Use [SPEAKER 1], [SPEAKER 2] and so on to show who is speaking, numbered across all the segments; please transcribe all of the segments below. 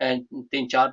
[SPEAKER 1] 3-4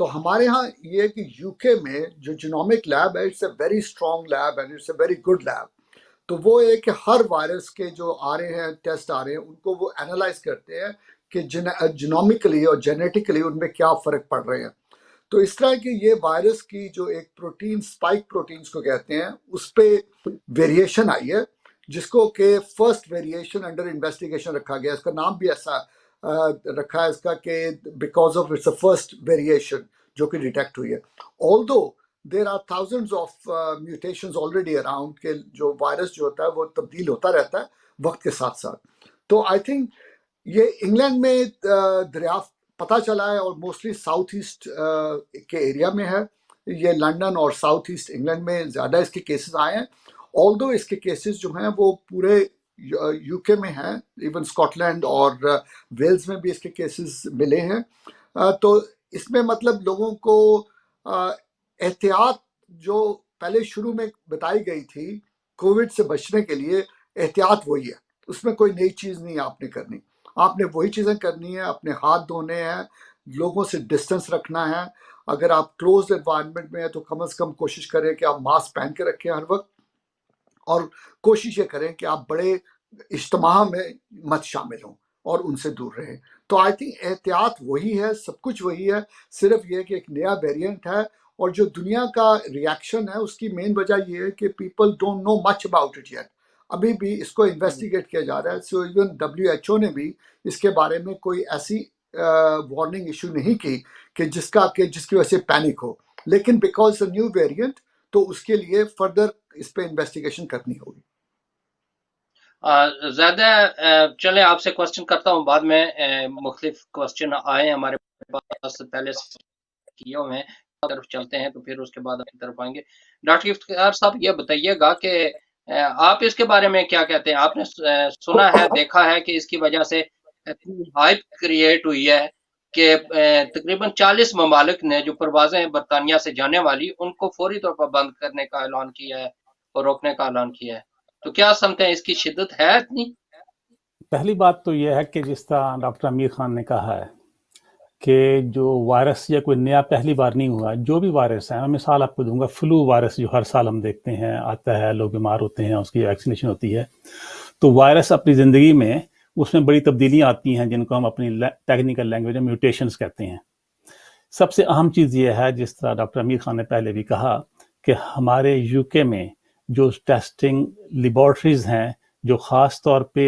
[SPEAKER 2] تو ہمارے ہاں یہ کہ یو کے میں جو جینومک لیب ہے it's a very strong lab and it's a very good lab. تو وہ ہے کہ ہر وائرس کے جو آ رہے ہیں ٹیسٹ آ رہے ہیں ان کو وہ اینالائز کرتے ہیں کہ جینومکلی اور جینیٹکلی ان میں کیا فرق پڑ رہے ہیں. تو اس طرح کی یہ وائرس کی جو ایک پروٹین اسپائک پروٹینز کو کہتے ہیں اس پہ ویریشن آئی ہے جس کو کہ فرسٹ ویریشن انڈر انویسٹیگیشن رکھا گیا. اس کا نام بھی ایسا رکھا ہے اس کا کہ because of its first variation جو کہ ڈیٹیکٹ ہوئی ہے. Although there are thousands of mutations already around کہ جو وائرس جو ہوتا ہے وہ تبدیل ہوتا رہتا ہے وقت کے ساتھ ساتھ. تو آئی تھنک یہ انگلینڈ میں دریافت پتہ چلا ہے اور موسٹلی ساؤتھ ایسٹ کے ایریا میں ہے. یہ لنڈن اور ساؤتھ ایسٹ انگلینڈ میں زیادہ اس کے کیسز آئے ہیں. آلدو اس کے کیسز جو ہیں وہ پورے یو کے میں ہیں, ایون اسکاٹ لینڈ اور ویلز میں بھی اس کے کیسز ملے ہیں. تو اس میں مطلب لوگوں کو احتیاط جو پہلے شروع میں بتائی گئی تھی کووڈ سے بچنے کے لیے, احتیاط وہی ہے, اس میں کوئی نئی چیز نہیں آپ نے کرنی. آپ نے وہی چیزیں کرنی ہیں, اپنے ہاتھ دھونے ہیں, لوگوں سے ڈسٹنس رکھنا ہے. اگر آپ کلوزڈ انوائرمنٹ میں ہیں تو کم از کم کوشش کریں کہ آپ ماسک پہن کے رکھیں ہر وقت, اور کوشش یہ کریں کہ آپ بڑے اجتماع میں مت شامل ہوں اور ان سے دور رہیں. تو آئی تھنک احتیاط وہی ہے, سب کچھ وہی ہے, صرف یہ کہ ایک نیا ویریئنٹ ہے. اور جو دنیا کا ریاکشن ہے اس کی مین وجہ یہ ہے کہ people don't know much about it yet. ابھی بھی اس کو انویسٹیگیٹ کیا جا رہا ہے. سو ایون WHO نے بھی اس کے بارے میں کوئی ایسی وارننگ ایشو نہیں کی کہ جس کی وجہ سے پینک ہو. لیکن بیکاز نیو ویریئنٹ تو اس کے لیے فردر اس پہ انویسٹیگیشن کرنی ہوگی.
[SPEAKER 1] زیادہ چلیں آپ سے کوشچن کرتا ہوں, بعد میں مختلف کوشچن آئے ہمارے پاس پہلے سے کیے ہوئے ہیں, طرف چلتے ہیں تو پھر اس کے بعد اپنی طرف آئیں گے. ڈاکٹر افتخار صاحب یہ بتائیے گا کہ آپ اس کے بارے میں کیا کہتے ہیں؟ آپ نے سنا ہے, دیکھا ہے کہ اس کی وجہ سے ہائپ کریٹ ہوئی ہے کہ تقریباً 40 ممالک نے جو پروازیں برطانیہ سے جانے والی ان کو فوری طور پر بند کرنے کا اعلان کیا ہے اور روکنے کا اعلان کیا ہے. تو کیا سمجھتے ہیں اس کی شدت ہے اتنی؟
[SPEAKER 3] پہلی بات تو یہ ہے کہ جس طرح ڈاکٹر امیر خان نے کہا ہے کہ جو وائرس یہ کوئی نیا پہلی بار نہیں ہوا. جو بھی وائرس ہے, میں مثال آپ کو دوں گا, فلو وائرس جو ہر سال ہم دیکھتے ہیں آتا ہے, لوگ بیمار ہوتے ہیں, اس کی ویکسینیشن ہوتی ہے. تو وائرس اپنی زندگی میں اس میں بڑی تبدیلیاں آتی ہیں جن کو ہم اپنی ٹیکنیکل لینگویج میں میوٹیشنز کہتے ہیں. سب سے اہم چیز یہ ہے, جس طرح ڈاکٹر امیر خان نے پہلے بھی کہا, کہ ہمارے یو کے میں جو ٹیسٹنگ لیبارٹریز ہیں جو خاص طور پہ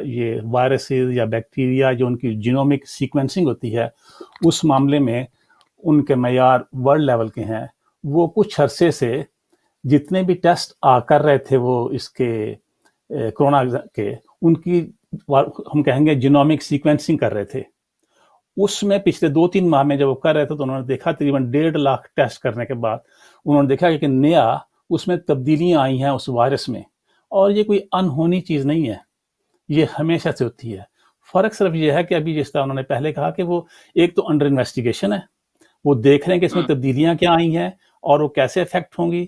[SPEAKER 3] یہ وائرسز یا بیکٹیریا جو ان کی جینومک سیکوینسنگ ہوتی ہے اس معاملے میں ان کے معیار ورلڈ لیول کے ہیں. وہ کچھ عرصے سے جتنے بھی ٹیسٹ کر رہے تھے وہ اس کے کرونا کے, ان کی ہم کہیں گے جینومک سیکوینسنگ کر رہے تھے. اس میں پچھلے 2-3 ماہ میں جب وہ کر رہے تھے تو انہوں نے دیکھا تقریباً 1.5 لاکھ ٹیسٹ کرنے کے بعد انہوں نے دیکھا کہ نیا اس میں تبدیلیاں آئی ہیں اس وائرس میں. اور یہ کوئی انہونی چیز نہیں ہے, یہ ہمیشہ سے ہوتی ہے. فرق صرف یہ ہے کہ ابھی جس طرح انہوں نے پہلے کہا کہ وہ ایک تو انڈر انویسٹیگیشن ہے, وہ دیکھ رہے ہیں کہ اس میں تبدیلیاں کیا آئی ہیں اور وہ کیسے افیکٹ ہوں گی.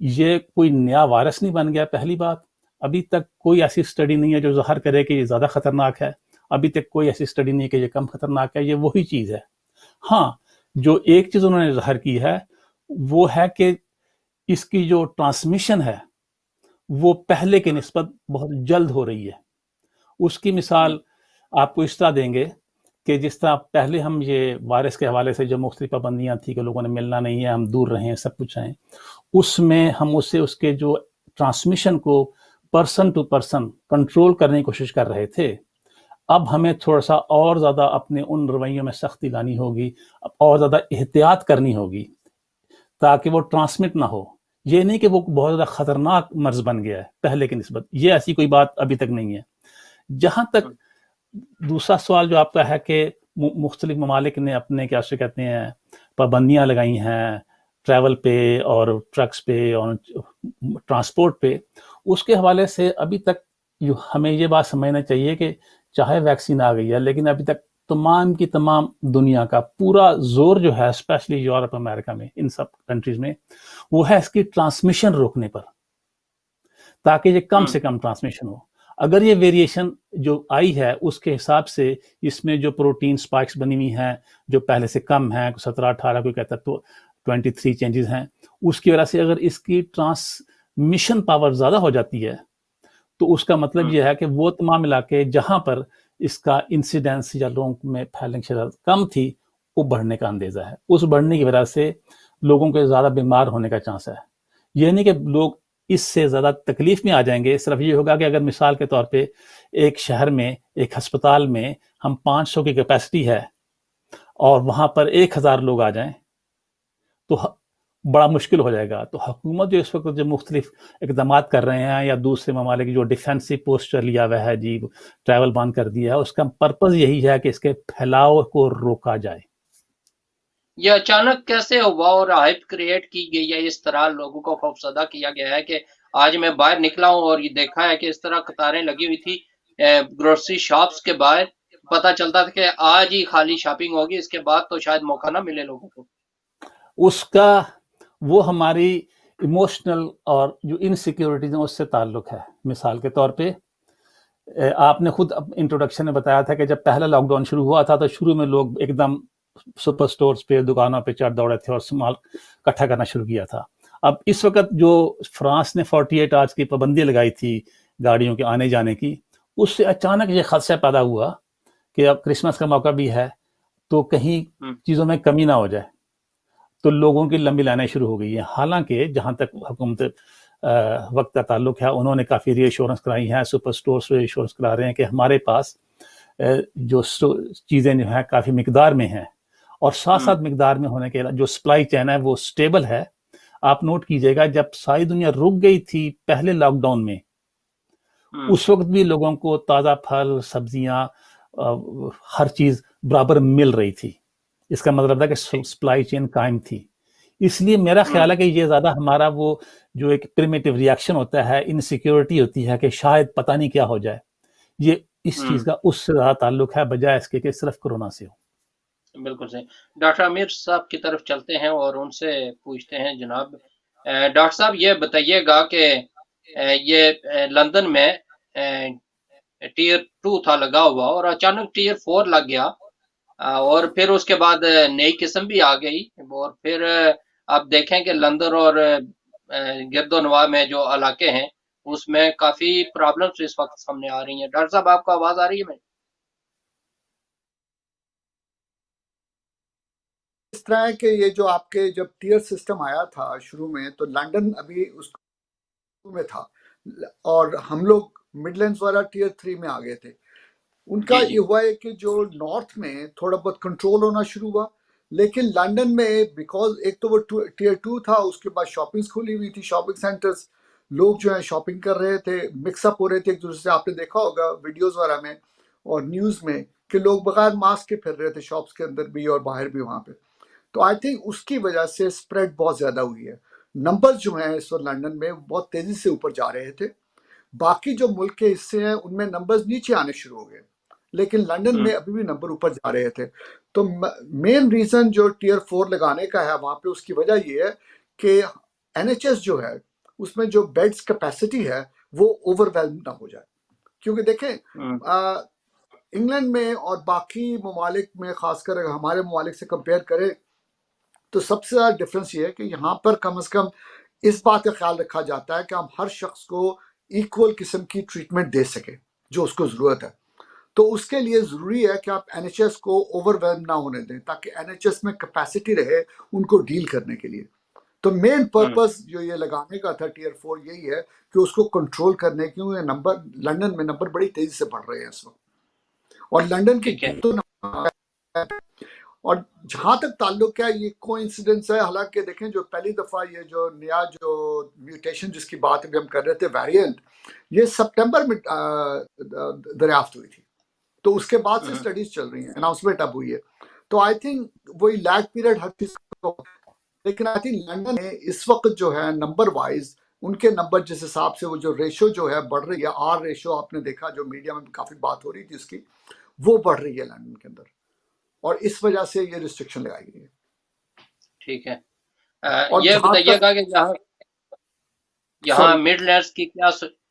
[SPEAKER 3] یہ کوئی نیا وائرس نہیں بن گیا. پہلی بات, ابھی تک کوئی ایسی اسٹڈی نہیں ہے جو ظاہر کرے کہ یہ زیادہ خطرناک ہے. ابھی تک کوئی ایسی اسٹڈی نہیں ہے کہ یہ کم خطرناک ہے. یہ وہی چیز ہے. ہاں, جو ایک چیز انہوں نے ظاہر کی ہے وہ ہے کہ اس کی جو ٹرانسمیشن ہے وہ پہلے کے نسبت بہت جلد ہو رہی ہے. اس کی مثال آپ کو اس طرح دیں گے کہ جس طرح پہلے ہم یہ وائرس کے حوالے سے جو مختلف پابندیاں تھیں کہ لوگوں نے ملنا نہیں ہے, ہم دور رہیں, سب کچھ ہیں, اس میں ہم اس کے جو ٹرانسمیشن کو پرسن ٹو پرسن کنٹرول کرنے کی کوشش کر رہے تھے. اب ہمیں تھوڑا سا اور زیادہ اپنے ان رویوں میں سختی لانی ہوگی, اور زیادہ احتیاط کرنی ہوگی تاکہ وہ ٹرانسمٹ نہ ہو. یہ نہیں کہ وہ بہت زیادہ خطرناک مرض بن گیا ہے پہلے کی نسبت, یہ ایسی کوئی بات ابھی تک نہیں ہے. جہاں تک دوسرا سوال جو آپ کا ہے کہ مختلف ممالک نے اپنے کیا سے کہتے ہیں پابندیاں لگائی ہیں ٹریول پہ اور ٹرکس پہ اور ٹرانسپورٹ پہ, اس کے حوالے سے ابھی تک ہمیں یہ بات سمجھنا چاہیے کہ چاہے ویکسین آ گئی ہے لیکن ابھی تک تمام کی تمام دنیا کا پورا زور جو ہے اسپیشلی یورپ امریکہ میں ان سب کنٹریز میں وہ ہے اس کی ٹرانسمیشن روکنے پر, تاکہ یہ کم سے کم ٹرانسمیشن ہو. اگر یہ ویریشن جو آئی ہے اس کے حساب سے اس میں جو پروٹین سپائکس بنی ہوئی ہیں جو پہلے سے کم ہیں 17-18 کوئی کہتا ہے تو 23 چینجز ہیں، اس کی وجہ سے اگر اس کی ٹرانسمیشن پاور زیادہ ہو جاتی ہے تو اس کا مطلب یہ ہے کہ وہ تمام علاقے جہاں پر اس کا انسیڈنس یا لوگوں میں پھیلنے کی شرح کم تھی وہ بڑھنے کا اندیزہ ہے، اس بڑھنے کی وجہ سے لوگوں کے زیادہ بیمار ہونے کا چانس ہے۔ یہ نہیں کہ لوگ اس سے زیادہ تکلیف میں آ جائیں گے، صرف یہ ہوگا کہ اگر مثال کے طور پہ ایک شہر میں ایک ہسپتال میں ہم 500 کی کیپیسٹی ہے اور وہاں پر 1000 لوگ آ جائیں تو بڑا مشکل ہو جائے گا۔ تو حکومت جو اس وقت جو مختلف اقدامات کر رہے ہیں یا دوسرے ممالک جو ڈیفینسو پوسچر لیا ہوا ہے جی ٹریول بند کر دیا ہے، اس کا پرپز یہی ہے کہ اس کے پھیلاؤ کو روکا جائے۔
[SPEAKER 1] یہ اچانک کیسے ہوا اور ہائپ کریٹ کی گئی ہے، اس طرح لوگوں کو خوفزدہ کیا گیا ہے کہ آج میں باہر نکلا ہوں اور یہ دیکھا ہے کہ اس طرح قطاریں لگی ہوئی تھی گروسری شاپس کے باہر، پتہ چلتا تھا کہ آج ہی خالی شاپنگ ہوگی، اس کے بعد تو شاید موقع نہ ملے لوگوں کو۔ اس
[SPEAKER 3] کا وہ ہماری ایموشنل اور جو انسیکیورٹیز ہیں اس سے تعلق ہے۔ مثال کے طور پہ آپ نے خود انٹروڈکشن میں بتایا تھا کہ جب پہلا لاک ڈاؤن شروع ہوا تھا تو شروع میں لوگ ایک دم سپر سٹورز پہ دکانوں پہ چڑھ دوڑے تھے اور سامان اکٹھا کرنا شروع کیا تھا۔ اب اس وقت جو فرانس نے 48 آورز کی پابندی لگائی تھی گاڑیوں کے آنے جانے کی، اس سے اچانک یہ خدشہ پیدا ہوا کہ اب کرسمس کا موقع بھی ہے تو کہیں چیزوں میں کمی نہ ہو جائے، تو لوگوں کی لمبی لائنیں شروع ہو گئی ہیں۔ حالانکہ جہاں تک حکومت وقت کا تعلق ہے انہوں نے کافی ری ایشورنس کرائی ہیں، سپر سٹورز ری ایشورنس کرا رہے ہیں کہ ہمارے پاس جو چیزیں جو ہیں کافی مقدار میں ہیں اور ساتھ ساتھ مقدار میں ہونے کے جو سپلائی چین ہے وہ سٹیبل ہے۔ آپ نوٹ کیجئے گا جب ساری دنیا رک گئی تھی پہلے لاک ڈاؤن میں، اس وقت بھی لوگوں کو تازہ پھل سبزیاں ہر چیز برابر مل رہی تھی، اس کا مطلب تھا کہ سپلائی چین قائم تھی۔ اس لیے میرا خیال ہے کہ یہ زیادہ ہمارا وہ جو ایک پریمیٹیو ریاکشن ہوتا ہے، انسیکیورٹی ہوتی ہے کہ شاید پتہ نہیں کیا ہو جائے، یہ اس چیز کا اس سے زیادہ تعلق ہے بجائے اس کے کہ صرف کورونا سے ہو۔
[SPEAKER 1] بالکل صحیح۔ ڈاکٹر امیر صاحب کی طرف چلتے ہیں اور ان سے پوچھتے ہیں جناب ڈاکٹر صاحب یہ بتائیے گا کہ یہ لندن میں ٹیئر 2 تھا لگا ہوا اور اچانک ٹیئر 4 لگ گیا اور پھر اس کے بعد نئی قسم بھی آ گئی اور پھر آپ دیکھیں کہ لندن اور گرد و نواح میں جو علاقے ہیں اس میں کافی پرابلمز اس وقت سامنے آ رہی ہیں۔ ڈاکٹر صاحب آپ کو آواز آ رہی ہے؟
[SPEAKER 2] اس طرح ہے کہ یہ جو آپ کے جب ٹیئر سسٹم آیا تھا شروع میں تو لندن ابھی اس میں تھا اور ہم لوگ مڈلینڈز والا ٹیئر 3 میں آ گئے تھے۔ ان کا یہ ہوا ہے کہ جو نارتھ میں تھوڑا بہت کنٹرول ہونا شروع ہوا، لیکن لندن میں بیکاز ایک تو وہ ٹیئر 2 تھا، اس کے بعد شاپنگز کھلی ہوئی تھی، شاپنگ سینٹرز، لوگ جو ہیں شاپنگ کر رہے تھے، مکس اپ ہو رہے تھے ایک دوسرے سے۔ آپ نے دیکھا ہوگا ویڈیوز وغیرہ میں اور نیوز میں کہ لوگ بغیر ماسک کے پھر رہے تھے شاپس کے اندر بھی اور باہر بھی وہاں پہ۔ تو آئی تھنک اس کی وجہ سے اسپریڈ بہت زیادہ ہوئی ہے۔ نمبر جو ہیں اس وقت لندن میں بہت تیزی سے اوپر جا رہے تھے، باقی جو ملک کے حصے ہیں ان میں نمبرز نیچے آنے شروع ہو گئے، لیکن لندن میں ابھی بھی نمبر اوپر جا رہے تھے۔ تو مین ریزن جو ٹیئر 4 لگانے کا ہے وہاں پہ، اس کی وجہ یہ ہے کہ این ایچ ایس جو ہے اس میں جو بیڈز کیپیسٹی ہے وہ اوور ویلم نہ ہو جائے۔ کیونکہ دیکھیں انگلینڈ میں اور باقی ممالک میں، خاص کر اگر ہمارے ممالک سے کمپیئر کریں تو سب سے زیادہ ڈفرینس یہ ہے کہ یہاں پر کم از کم اس بات کا خیال رکھا جاتا ہے کہ ہم ہر شخص کو ایکول قسم کی ٹریٹمنٹ دے سکیں جو اس کو ضرورت ہے۔ تو اس کے لیے ضروری ہے کہ آپ این ایچ ایس کو اوور ویلم نہ ہونے دیں تاکہ این ایچ ایس میں کیپیسٹی رہے ان کو ڈیل کرنے کے لیے۔ تو مین پرپس جو یہ لگانے کا تھا ٹیئر 4 یہی ہے کہ اس کو کنٹرول کرنے کی۔ نمبر لندن میں نمبر بڑی تیزی سے بڑھ رہے ہیں اس وقت، اور لندن کی اور جہاں تک تعلق ہے یہ کو انسیڈنس ہے۔ حالانکہ دیکھیں جو پہلی دفعہ یہ جو نیا جو میوٹیشن جس کی بات بھی ہم کر رہے تھے ویریئنٹ، یہ سپٹمبر میں دریافت ہوئی تھی، تو اس کے بعد سے اسٹڈیز چل رہی ہیں، اناؤنسمنٹ اب ہوئی ہے۔ تو آئی تھنک وہی لیگ پیریڈ ہر چیز کو، لیکن آئی تھنک لندن میں اس وقت جو ہے نمبر وائز ان کے نمبر جس حساب سے وہ جو ریشو جو ہے بڑھ رہی ہے، آر ریشو آپ نے دیکھا جو میڈیا میں کافی بات ہو رہی تھی اس کی، وہ بڑھ رہی ہے لندن کے اندر، اور اس وجہ سے یہ ریسٹرکشن لگائی گئی ہے۔
[SPEAKER 1] ٹھیک ہے، یہ بتائیے گا کہ یہاں مڈ لینڈز کی کیا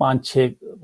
[SPEAKER 3] 5-6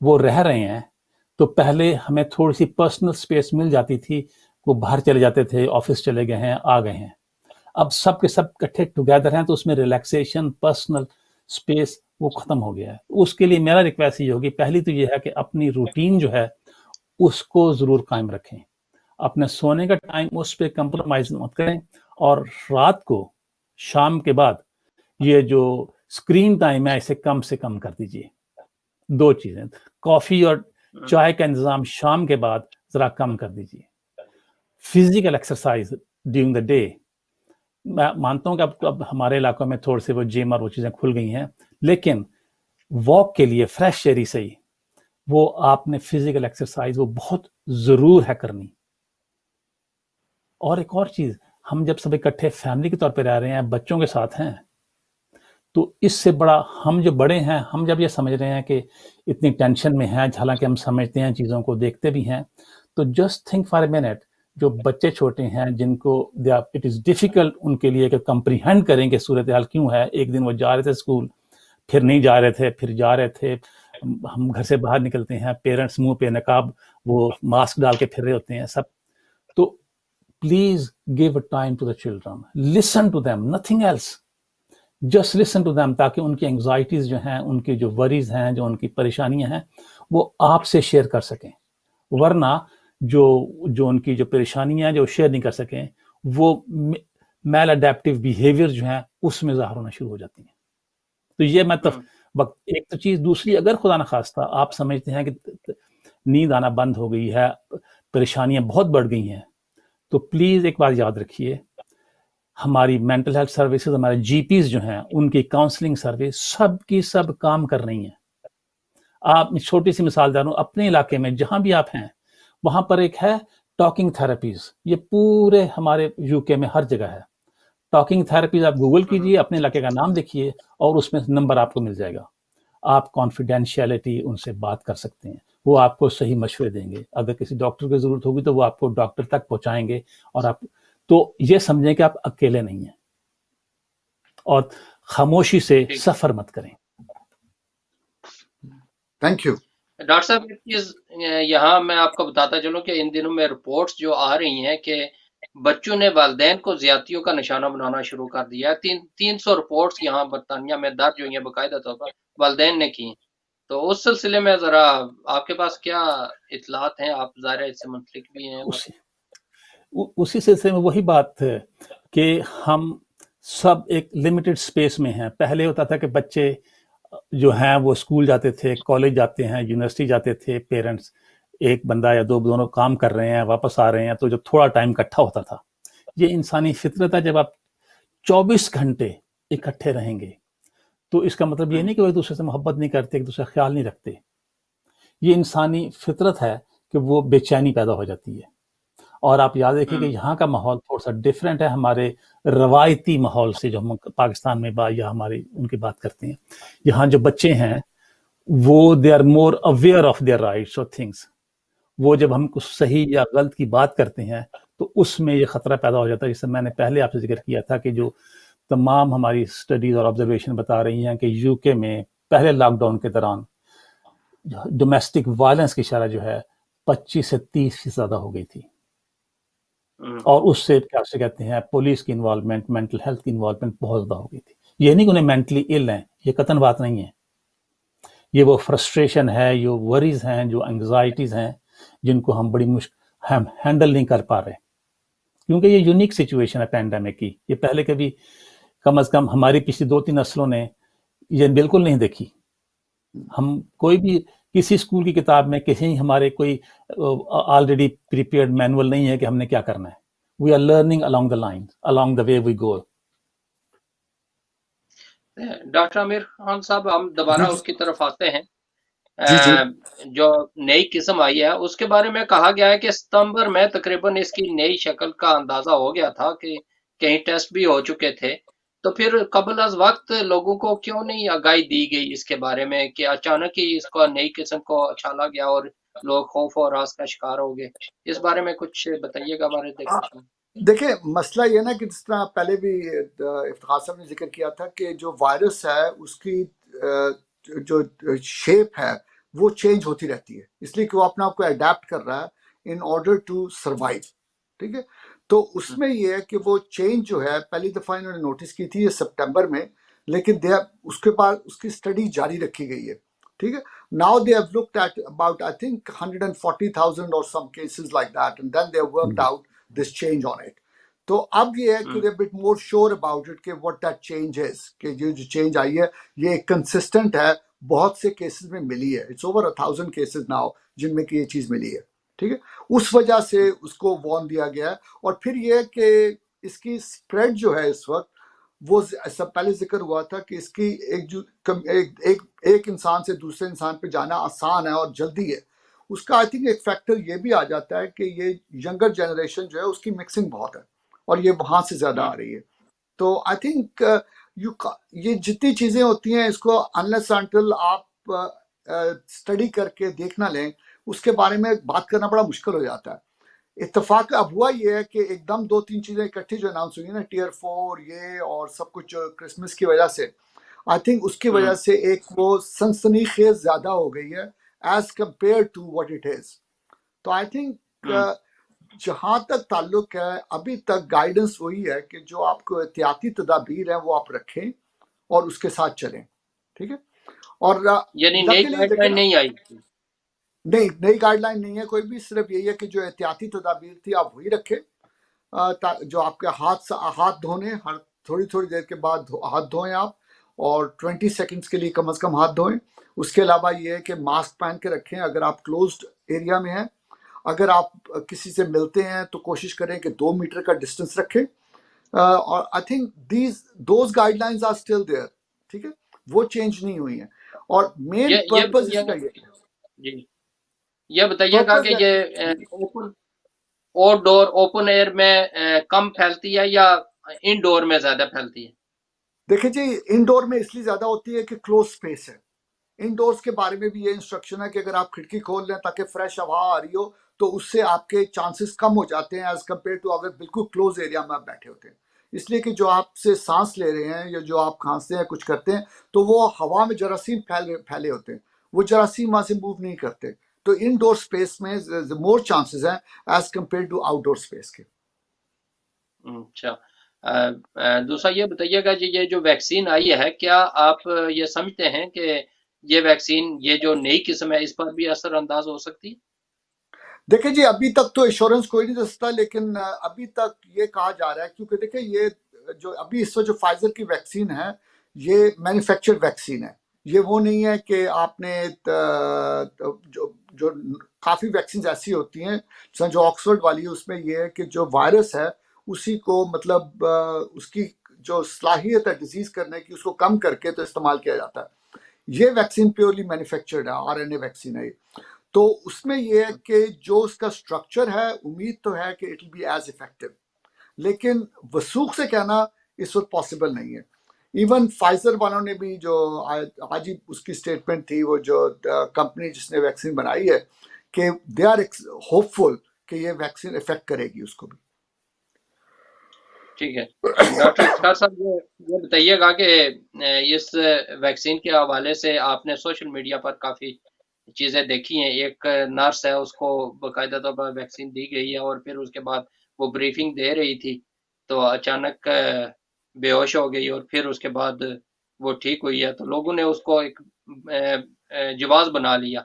[SPEAKER 3] وہ رہ رہے ہیں. تو پہلے ہمیں تھوڑی سی پرسنل اسپیس مل جاتی تھی, وہ باہر چلے جاتے تھے, آفس چلے گئے ہیں, آ گئے ہیں. اب سب کے سب کٹھے ٹوگیدر ہیں, تو اس میں ریلیکسیشن, پرسنل اسپیس وہ ختم ہو گیا ہے. اس کے لیے میرا ریکویسٹ یہ ہوگی, پہلی تو یہ ہے کہ اپنی روٹین جو ہے اس کو ضرور قائم رکھیں. اپنے سونے کا ٹائم اس پہ کمپرومائز مت کریں, اور رات کو شام کے بعد یہ جو اسکرین ٹائم ہے اسے کم سے کم کر دیجیے. 2 چیزیں, کافی اور چائے کا انتظام شام کے بعد ذرا کم کر دیجیے. Physical exercise during the day, میں مانتا ہوں کہ اب ہمارے علاقوں میں تھوڑے سے وہ جم اور وہ چیزیں کھل گئی ہیں, لیکن واک کے لیے فریش ایئر سے ہی وہ آپ نے فزیکل ایکسرسائز وہ بہت ضرور ہے کرنی. اور ایک اور چیز, ہم جب سب اکٹھے فیملی کے طور پہ رہ رہے ہیں, بچوں کے ساتھ ہیں, تو اس سے بڑا ہم جو بڑے ہیں, ہم جب یہ سمجھ رہے ہیں کہ اتنی ٹینشن میں ہیں, حالانکہ ہم سمجھتے ہیں, چیزوں کو دیکھتے بھی ہیں, تو just think for a minute, جو بچے چھوٹے ہیں جن کو اٹ از ڈیفیکلٹ ان کے لیے کہ کمپریہینڈ کریں کہ صورتحال کیوں ہے. ایک دن وہ جا رہے تھے اسکول, پھر نہیں جا رہے تھے, پھر جا رہے تھے, ہم گھر سے باہر نکلتے ہیں, پیرنٹس منہ پہ نقاب وہ ماسک ڈال کے پھر رہے ہوتے ہیں سب. تو please give a time to the children, listen to them, nothing else, just listen to them, تاکہ ان کی انگزائٹیز جو ہیں, ان کی جو وریز ہیں, جو ان کی پریشانیاں ہیں, وہ آپ سے شیئر کر سکیں. ورنہ جو ان کی جو پریشانیاں ہیں جو شیئر نہیں کر سکیں, وہ میل اڈیپٹیو بیہیویئر جو ہیں اس میں ظاہر ہونا شروع ہو جاتی ہیں. تو یہ میں وقت ایک تو چیز. دوسری, اگر خدا نخواستہ آپ سمجھتے ہیں کہ نیند آنا بند ہو گئی ہے, پریشانیاں بہت بڑھ گئی ہیں, تو پلیز ایک بات یاد رکھیے, ہماری مینٹل ہیلتھ سروسز, ہمارے جی پیز جو ہیں, ان کی کاؤنسلنگ سروس سب کی سب کام کر رہی ہیں. آپ چھوٹی سی مثال دے رہا ہوں, اپنے علاقے میں جہاں بھی آپ ہیں وہاں پر ایک ہے ٹاکنگ تھراپیز. یہ پورے ہمارے یو کے میں ہر جگہ ہے. ٹاکنگ تھراپیز آپ گوگل کیجئے, اپنے علاقے کا نام دیکھیے, اور اس میں نمبر آپ کو مل جائے گا. آپ کانفیڈینشیلٹی ان سے بات کر سکتے ہیں, وہ آپ کو صحیح مشورے دیں گے. اگر کسی ڈاکٹر کی ضرورت ہوگی تو وہ آپ کو ڈاکٹر تک پہنچائیں گے, اور آپ تو یہ سمجھیں کہ آپ اکیلے نہیں ہیں, اور خاموشی سے سفر مت کریں.
[SPEAKER 2] تھینک یو
[SPEAKER 1] ڈاکٹر صاحب. ایک چیز یہاں میں آپ کو بتاتا چلوں کہ ان دنوں میں رپورٹس جو آ رہی ہیں کہ بچوں نے والدین کو زیادتیوں کا نشانہ بنانا شروع کر دیا ہے. 300 رپورٹس یہاں برطانیہ میں درج ہوئی ہیں باقاعدہ طور پر, والدین نے کی. تو اس سلسلے میں ذرا آپ کے پاس کیا اطلاعات ہیں؟ آپ ظاہر اس سے منسلک بھی ہیں.
[SPEAKER 3] اسی سلسلے میں وہی بات ہے کہ ہم سب ایک لمیٹڈ سپیس میں ہیں. پہلے ہوتا تھا کہ بچے جو ہیں وہ اسکول جاتے تھے, کالج جاتے ہیں, یونیورسٹی جاتے تھے, پیرنٹس ایک بندہ یا دونوں کام کر رہے ہیں, واپس آ رہے ہیں, تو جو تھوڑا ٹائم اکٹھا ہوتا تھا. یہ انسانی فطرت ہے. جب آپ 24 گھنٹے اکٹھے رہیں گے تو اس کا مطلب یہ نہیں کہ وہ ایک دوسرے سے محبت نہیں کرتے, ایک دوسرے کا خیال نہیں رکھتے. یہ انسانی فطرت ہے کہ وہ بے چینی پیدا ہو جاتی ہے. اور آپ یاد رکھیے کہ یہاں کا ماحول تھوڑا سا ڈیفرنٹ ہے ہمارے روایتی ماحول سے, جو ہم پاکستان میں یا ہماری ان کی بات کرتے ہیں. یہاں جو بچے ہیں وہ they are more aware of their rights اور تھنگس. وہ جب ہم کچھ صحیح یا غلط کی بات کرتے ہیں تو اس میں یہ خطرہ پیدا ہو جاتا ہے. جیسے میں نے پہلے آپ سے ذکر کیا تھا کہ جو تمام ہماری اسٹڈیز اور آبزرویشن بتا رہی ہیں کہ یو کے میں پہلے لاک ڈاؤن کے دوران ڈومیسٹک وائلنس کی شرح جو ہے 25 سے 30 سے زیادہ ہو گئی تھی. اور اس سے کیا سے کہتے ہیں پولیس کی انوالومنٹ, مینٹل ہیلتھ کی انوالومنٹ بہت زیادہ ہو گئی تھی. یہ نہیں کہ انہیں مینٹلی ال ہیں, یہ قطعاً بات نہیں ہے. یہ وہ فرسٹریشن ہے, یہ وریز ہیں, جو انگزائٹیز ہیں, جن کو ہم بڑی ہم ہینڈل نہیں کر پا رہے, کیونکہ یہ یونیک سچویشن ہے پینڈیمک کی. یہ پہلے کبھی کم از کم ہماری پچھلی 2-3 نسلوں نے یہ بالکل نہیں دیکھی. ہم کوئی بھی کسی اسکول کی کتاب میں کہیں ہمارے کوئی آلریڈی پریپیئرڈ مینول نہیں ہے کہ ہم نے کیا کرنا ہے. We are learning along the line, along the way we go.
[SPEAKER 1] Doctor Amir Khan صاحب, ہم دوبارہ اس کی طرف آتے ہیں. جو نئی قسم آئی ہے اس کے بارے میں کہا گیا ہے کہ ستمبر میں تقریباً اس کی نئی شکل کا اندازہ ہو گیا تھا, کہ کہیں ٹیسٹ بھی ہو چکے تھے. تو پھر قبل از وقت لوگوں کو کیوں نہیں آگاہی دی گئی اس کے بارے میں کہ اچانک ہی اس کو نئی قسم کو اچھالا گیا اور لوگ خوف اور راس کا شکار ہو گئے؟ اس بارے میں کچھ بتائیے گا ہمارے دیکھنے.
[SPEAKER 2] دیکھیں مسئلہ یہ نا کہ جس طرح پہلے بھی افتخار صاحب نے ذکر کیا تھا کہ جو وائرس ہے اس کی جو شیپ ہے وہ چینج ہوتی رہتی ہے، اس لیے کہ وہ اپنے آپ کو اڈیپٹ کر رہا ہے ان آرڈر ٹو سروائیو. ٹھیک ہے، تو اس میں یہ ہے کہ وہ چینج جو ہے پہلی دفعہ انہوں نے نوٹس کی تھی یہ سپٹمبر میں، لیکن اس کے بعد اس کی اسٹڈی جاری رکھی گئی ہے. ٹھیک ہے، now they have looked at about I think 140,000 اور some cases like that and then they have worked out this change on it. تو اب یہ ہے کہ they but more sure about it کہ واٹ دیٹ چینج از، کہ یہ جو چینج آئی ہے یہ کنسسٹنٹ ہے، بہت سے کیسز میں ملی ہے. اٹس اوور 1,000 کیسز ناؤ جن میں کہ یہ چیز ملی ہے. ٹھیک ہے، اس وجہ سے اس کو وارن دیا گیا ہے. اور پھر یہ کہ اس کی اسپریڈ جو ہے اس وقت، وہ سب پہلے ذکر ہوا تھا کہ اس کی ایک انسان سے دوسرے انسان پہ جانا آسان ہے اور جلدی ہے. اس کا آئی تھنک ایک فیکٹر یہ بھی آ جاتا ہے کہ یہ ینگر جنریشن جو ہے اس کی مکسنگ بہت ہے اور یہ وہاں سے زیادہ آ رہی ہے. تو آئی تھنک یہ جتنی چیزیں ہوتی ہیں اس کو انلیس انٹل آپ اسٹڈی کر کے دیکھ نہ لیں، اس کے بارے میں بات کرنا بڑا مشکل ہو جاتا ہے. اتفاق اب ہوا یہ ہے کہ ایک دم 2-3 چیزیں اکٹھی جو اناؤنس ہوئی نا، ٹیئر 4 یہ اور سب کچھ کرسمس کی وجہ سے، آئی تھنک اس کی وجہ سے ایک وہ سنسنی خیز زیادہ ہو گئی ہے as compared to what it is. تو آئی تھنک جہاں تک تعلق ہے ابھی تک گائیڈنس وہی ہے کہ جو آپ کو احتیاطی تدابیر ہیں وہ آپ رکھیں اور اس کے ساتھ چلیں. ٹھیک ہے، اور
[SPEAKER 1] یعنی نئی گائیڈ لائن نہیں آئی؟
[SPEAKER 2] نہیں، نئی گائیڈ لائن نہیں ہے کوئی بھی، صرف یہی ہے کہ جو احتیاطی تدابیر تھی آپ وہی رکھیں. جو آپ کے ہاتھ دھونے، ہر تھوڑی تھوڑی دیر کے بعد ہاتھ دھوئیں آپ، اور 20 سیکنڈز کے لیے کم از کم ہاتھ دھوئیں. اس کے علاوہ یہ ہے کہ ماسک پہن کے رکھیں اگر آپ کلوزڈ ایریا میں ہیں. اگر آپ کسی سے ملتے ہیں تو کوشش کریں کہ 2 میٹر کا ڈسٹنس رکھیں. اور I think those guidelines are still there. ٹھیک ہے، وہ چینج نہیں ہوئی ہیں. اور مین پرپز اس کا
[SPEAKER 1] جی یہ بتائیے گا کہ یہ آؤٹ ڈور اوپن ایئر میں کم پھیلتی ہے یا انڈور میں زیادہ پھیلتی ہے؟
[SPEAKER 2] دیکھیں جی، انڈور میں اس لیے زیادہ ہوتی ہے کہ کلوز اسپیس ہے. انڈورس کے بارے میں بھی یہ انسٹرکشن ہے کہ اگر آپ کھڑکی کھول لیں تاکہ فریش ہوا آ رہی ہو تو اس سے آپ کے چانسز کم ہو جاتے ہیں ایز کمپیئر ٹو اگر بالکل کلوز ایریا میں آپ بیٹھے ہوتے ہیں. اس لیے کہ جو آپ سے سانس لے رہے ہیں یا جو آپ کھانستے ہیں کچھ کرتے ہیں تو وہ ہوا میں جراثیم پھیلے ہوتے ہیں، وہ جراثیم وہاں سے موو نہیں کرتے. تو انڈور اسپیس میں مور چانسز ہیں as compared to outdoor space کے.
[SPEAKER 1] اچھا، دوسرا یہ بتائیے گا جی، یہ جو ویکسین آئی ہے کیا آپ یہ سمجھتے ہیں کہ یہ ویکسین یہ جو نئی قسم ہے اس پر بھی اثر انداز ہو سکتی؟
[SPEAKER 2] دیکھیں جی، ابھی تک تو ایشورنس کوئی نہیں دے سکتا، لیکن ابھی تک یہ کہا جا رہا ہے کیونکہ دیکھیں یہ جو ابھی اس وقت جو فائزر کی ویکسین ہے یہ مینوفیکچرڈ ویکسین ہے. یہ وہ نہیں ہے کہ آپ نے جو کافی ویکسینز ایسی ہوتی ہیں جو آکسفورڈ والی، اس میں یہ ہے کہ جو وائرس ہے اسی کو مطلب اس کی جو صلاحیت ہے ڈیزیز کرنے کی اس کو کم کر کے تو استعمال کیا جاتا ہے. یہ ویکسین پیورلی مینوفیکچرڈ ہے، RNA ویکسین ہے. تو اس میں یہ ہے کہ جو اس کا سٹرکچر ہے امید تو ہے کہ it will be as effective, لیکن وثوق سے کہنا اس وقت پاسبل نہیں ہے. ایون فائزر والوں نے بھی جو آج ہی اس کی اسٹیٹمنٹ تھی، وہ جو کمپنی جس نے ویکسین بنائی ہے، کہ دے آر ہوپ فل کہ یہ ویکسین افیکٹ کرے گی اس کو بھی.
[SPEAKER 1] ٹھیک ہے ڈاکٹر اختیار صاحب، یہ بتائیے گا کہ اس ویکسین کے حوالے سے آپ نے سوشل میڈیا پر کافی چیزیں دیکھی ہیں. ایک نرس ہے، اس کو باقاعدہ طور پر ویکسین دی گئی ہے اور پھر اس کے بعد وہ بریفنگ دے رہی تھی تو اچانک بے ہوش ہو گئی اور پھر اس کے بعد وہ ٹھیک ہوئی ہے. تو لوگوں نے اس کو ایک جواز بنا لیا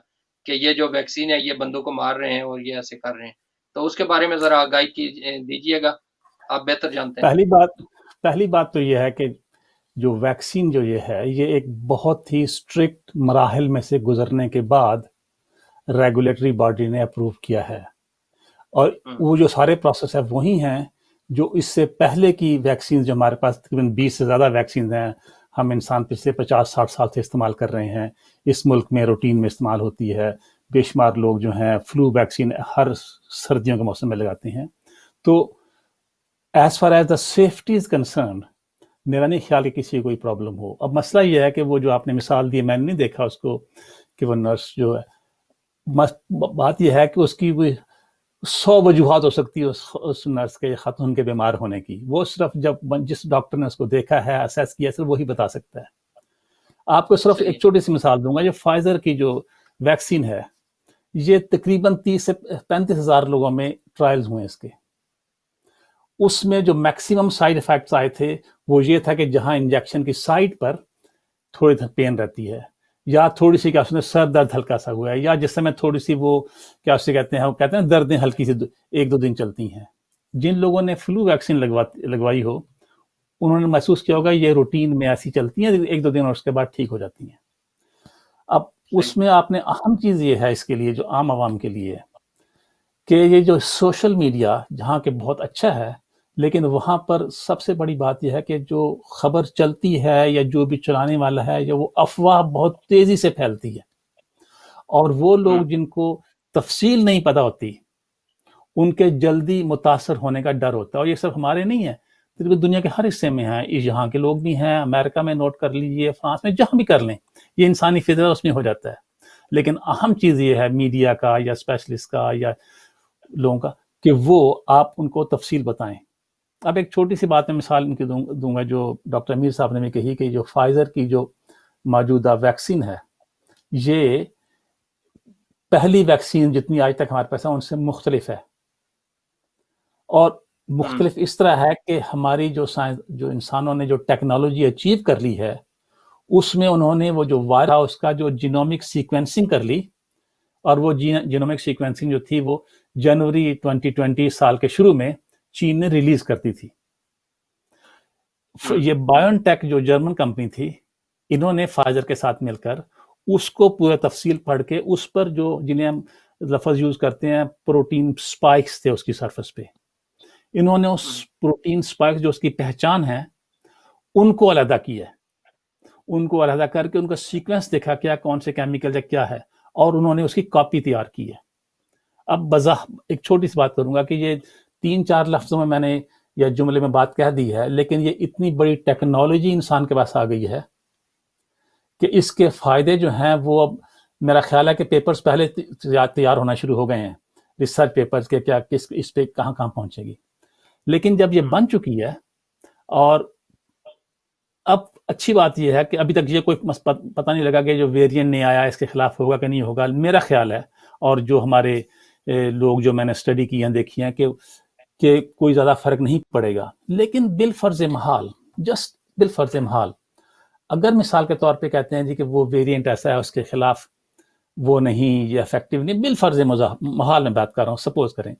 [SPEAKER 1] کہ یہ جو ویکسین ہے یہ بندوں کو مار رہے ہیں اور یہ ایسے کر رہے ہیں. تو اس کے بارے میں ذرا آگاہی دیجیے گا، آپ بہتر جانتے ہیں.
[SPEAKER 3] پہلی بات تو یہ ہے کہ جو ویکسین جو یہ ہے یہ ایک بہت ہی اسٹرکٹ مراحل میں سے گزرنے کے بعد ریگولیٹری باڈی نے اپروو کیا ہے، اور وہ جو سارے پروسیس ہے وہی ہیں جو اس سے پہلے کی ویکسین جو ہمارے پاس تقریباً 20 سے زیادہ ویکسین ہیں، ہم انسان پچھلے 50-60 سال سے استعمال کر رہے ہیں، اس ملک میں روٹین میں استعمال ہوتی ہے. بے شمار لوگ جو ہیں فلو ویکسین ہر سردیوں کے موسم میں لگاتے ہیں. تو as far as the safety is concerned میرا نہیں خیال کہ کسی کو کوئی پرابلم ہو. اب مسئلہ یہ ہے کہ وہ جو آپ نے مثال دی، میں نے نہیں دیکھا اس کو کہ وہ نرس جو ہے، بات یہ ہے کہ اس کی کوئی 100 وجوہات ہو سکتی ہے اس نرس کے خاتون کے بیمار ہونے کی. وہ صرف جس ڈاکٹر نے اس کو دیکھا ہے، اسیس کیا، صرف وہی بتا سکتا ہے. آپ کو صرف ایک چھوٹی سی مثال دوں گا. یہ فائزر کی جو ویکسین ہے یہ تقریباً 30 سے 35 ہزار لوگوں میں ٹرائلز ہوئے اس کے. اس میں جو میکسیمم سائیڈ افیکٹس آئے تھے وہ یہ تھا کہ جہاں انجیکشن کی سائٹ پر تھوڑی پین رہتی ہے یا تھوڑی سی کیا اس میں سر درد ہلکا سا ہوا ہے یا جس میں تھوڑی سی وہ کیا اسے کہتے ہیں دردیں ہلکی سی 1-2 دن چلتی ہیں. جن لوگوں نے فلو ویکسین لگوائی ہو انہوں نے محسوس کیا ہوگا یہ روٹین میں ایسی چلتی ہیں 1-2 دن اور اس کے بعد ٹھیک ہو جاتی ہیں. اب اس میں آپ نے اہم چیز یہ ہے اس کے لیے جو عام عوام کے لیے کہ یہ جو سوشل میڈیا جہاں کہ بہت اچھا ہے لیکن وہاں پر سب سے بڑی بات یہ ہے کہ جو خبر چلتی ہے یا جو بھی چلانے والا ہے یا وہ افواہ بہت تیزی سے پھیلتی ہے اور وہ لوگ جن کو تفصیل نہیں پتہ ہوتی ان کے جلدی متاثر ہونے کا ڈر ہوتا ہے. اور یہ سب ہمارے نہیں ہے, دنیا کے ہر حصے میں ہیں, یہاں کے لوگ بھی ہیں, امریکہ میں نوٹ کر لیجیے, فرانس میں, جہاں بھی کر لیں, یہ انسانی فطرت اس میں ہو جاتا ہے. لیکن اہم چیز یہ ہے میڈیا کا یا اسپیشلسٹ کا یا لوگوں کا کہ وہ آپ ان کو تفصیل بتائیں. اب ایک چھوٹی سی بات میں مثال ان کی دوں گا جو ڈاکٹر امیر صاحب نے بھی کہی کہ جو فائزر کی جو موجودہ ویکسین ہے یہ پہلی ویکسین جتنی آج تک ہمارے پاس ہے ان سے مختلف ہے اور مختلف اس طرح ہے کہ ہماری جو انسانوں نے جو ٹیکنالوجی اچیو کر لی ہے اس میں انہوں نے وہ جو وائرس اس کا جو جینومک سیکوینسنگ کر لی اور وہ جینومک سیکوینسنگ جو تھی وہ جنوری 2020 سال کے شروع میں چین نے ریلیز کرتی تھی. یہ بایون ٹیک جو جرمن کمپنی تھی انہوں نے فائزر کے ساتھ مل کر اس کو پورا تفصیل پڑھ کے اس پر جو جنہیں ہم لفظ یوز کرتے ہیں پروٹین سپائکس تھے اس کی سرفس پہ, انہوں نے اس پروٹین سپائکس جو اس کی پہچان ہے ان کو علیحدہ کیا ہے, ان کو علیحدہ کر کے ان کا سیکوینس دیکھا کیا کون سے کیمیکل یا کیا ہے اور انہوں نے اس کی کاپی تیار کی ہے. اب ایک چھوٹی سی بات کروں گا کہ یہ 3-4 لفظوں میں نے یا جملے میں بات کہہ دی ہے لیکن یہ اتنی بڑی ٹیکنالوجی انسان کے پاس آ گئی ہے کہ اس کے فائدے جو ہیں وہ اب میرا خیال ہے کہ پیپرز پہلے تیار ہونا شروع ہو گئے ہیں, ریسرچ پیپرز کے کیا اس پہ کہاں پہنچے گی. لیکن جب یہ بن چکی ہے اور اب اچھی بات یہ ہے کہ ابھی تک یہ کوئی پتہ نہیں لگا کہ جو ویرینٹ نہیں آیا اس کے خلاف ہوگا کہ نہیں ہوگا. میرا خیال ہے اور جو ہمارے لوگ جو میں نے اسٹڈی کی ہیں دیکھی ہیں کہ کوئی زیادہ فرق نہیں پڑے گا. لیکن بالفرض محال اگر مثال کے طور پہ کہتے ہیں جی کہ وہ ویرینٹ ایسا ہے اس کے خلاف وہ نہیں یہ افیکٹو نہیں, بالفرض محال میں بات کر رہا ہوں, سپوز کریں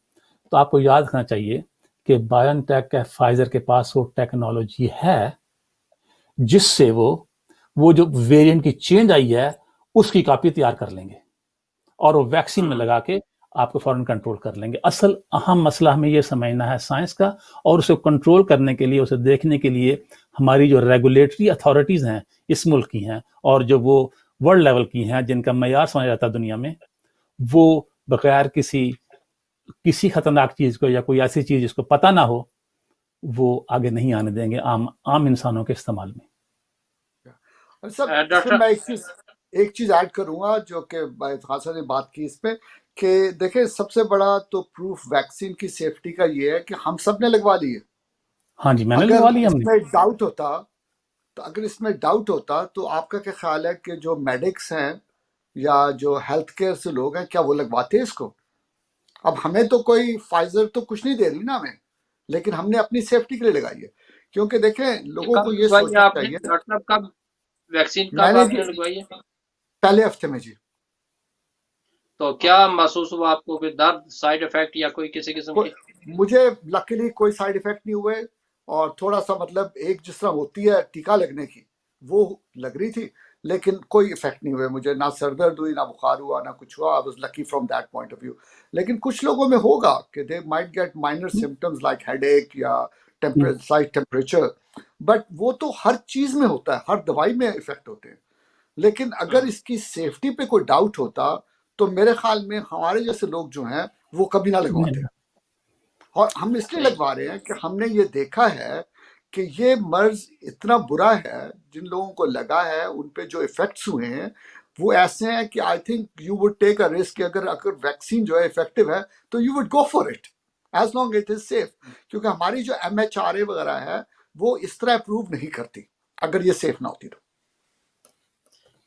[SPEAKER 3] تو آپ کو یاد رکھنا چاہیے کہ بایون ٹیک کا فائزر کے پاس وہ ٹیکنالوجی ہے جس سے وہ جو ویرینٹ کی چینج آئی ہے اس کی کاپی تیار کر لیں گے اور وہ ویکسین میں لگا کے آپ کو فوراً کنٹرول کر لیں گے. اصل اہم مسئلہ ہمیں یہ سمجھنا ہے سائنس کا, اور اسے کنٹرول کرنے کے لیے اسے دیکھنے کے لیے ہماری جو ریگولیٹری اتھارٹیز ہیں اس ملک کی ہیں اور جو وہ ورلڈ لیول کی ہیں جن کا معیار سمجھا جاتا ہے دنیا میں, وہ بغیر کسی خطرناک چیز کو یا کوئی ایسی چیز جس کو پتہ نہ ہو وہ آگے نہیں آنے دیں گے عام انسانوں کے استعمال میں.
[SPEAKER 2] میں ایک چیز ایڈ کروں گا جو کہ خاصا نے بات کی اس پہ کہ دیکھیں سب سے بڑا تو پروف ویکسین کی سیفٹی کا یہ ہے کہ ہم سب نے لگوا لی ہے.
[SPEAKER 3] ہاں جی, میں نے لگوا لی.
[SPEAKER 2] اگر اس میں ڈاؤٹ ہوتا تو آپ کا کیا خیال ہے کہ جو میڈکس ہیں یا جو ہیلتھ کیئر سے لوگ ہیں کیا وہ لگواتے اس کو؟ اب ہمیں تو کوئی فائزر تو کچھ نہیں دے رہی نا ہمیں, لیکن ہم نے اپنی سیفٹی کے لیے لگائی ہے. کیونکہ دیکھیں لوگوں کو یہ سوچنا چاہیے.
[SPEAKER 1] ڈاکٹر صاحب کب ویکسین کب آپ نے لگوائی ہے؟
[SPEAKER 2] پہلے ہفتے میں جی.
[SPEAKER 1] تو کیا محسوس ہوا آپ کو کہ درد, سائیڈ افیکٹ یا کوئی کسی قسم کی؟
[SPEAKER 2] مجھے لکیلی کوئی سائیڈ افیکٹ نہیں ہوئے اور تھوڑا سا مطلب ایک جس طرح ہوتی ہے ٹیکا لگنے کی وہ لگ رہی تھی لیکن کوئی افیکٹ نہیں ہوئے مجھے, نہ سر درد ہوئی, نہ بخار ہوا, نہ کچھ ہوا. I was lucky from that point of view. لیکن کچھ لوگوں میں ہوگا کہ they might get minor symptoms like headache یا slight temperature, بٹ وہ تو ہر چیز میں ہوتا ہے, ہر دوائی میں افیکٹ ہوتے ہیں. لیکن اگر اس کی سیفٹی پہ کوئی ڈاؤٹ ہوتا تو میرے خیال میں ہمارے جیسے لوگ جو ہیں وہ کبھی نہ لگواتے. اور ہم اس لیے لگوا رہے ہیں کہ ہم نے یہ دیکھا ہے کہ یہ مرض اتنا برا ہے, جن لوگوں کو لگا ہے ان پہ جو ایفیکٹس ہوئے ہیں وہ ایسے ہیں کہ I think you would take a risk کہ اگر ویکسین جو ہے افیکٹو ہے تو you would go for it as long as it is. کیونکہ ہماری جو MHRA وغیرہ ہے وہ اس طرح اپروو نہیں کرتی اگر یہ سیف نہ ہوتی تو.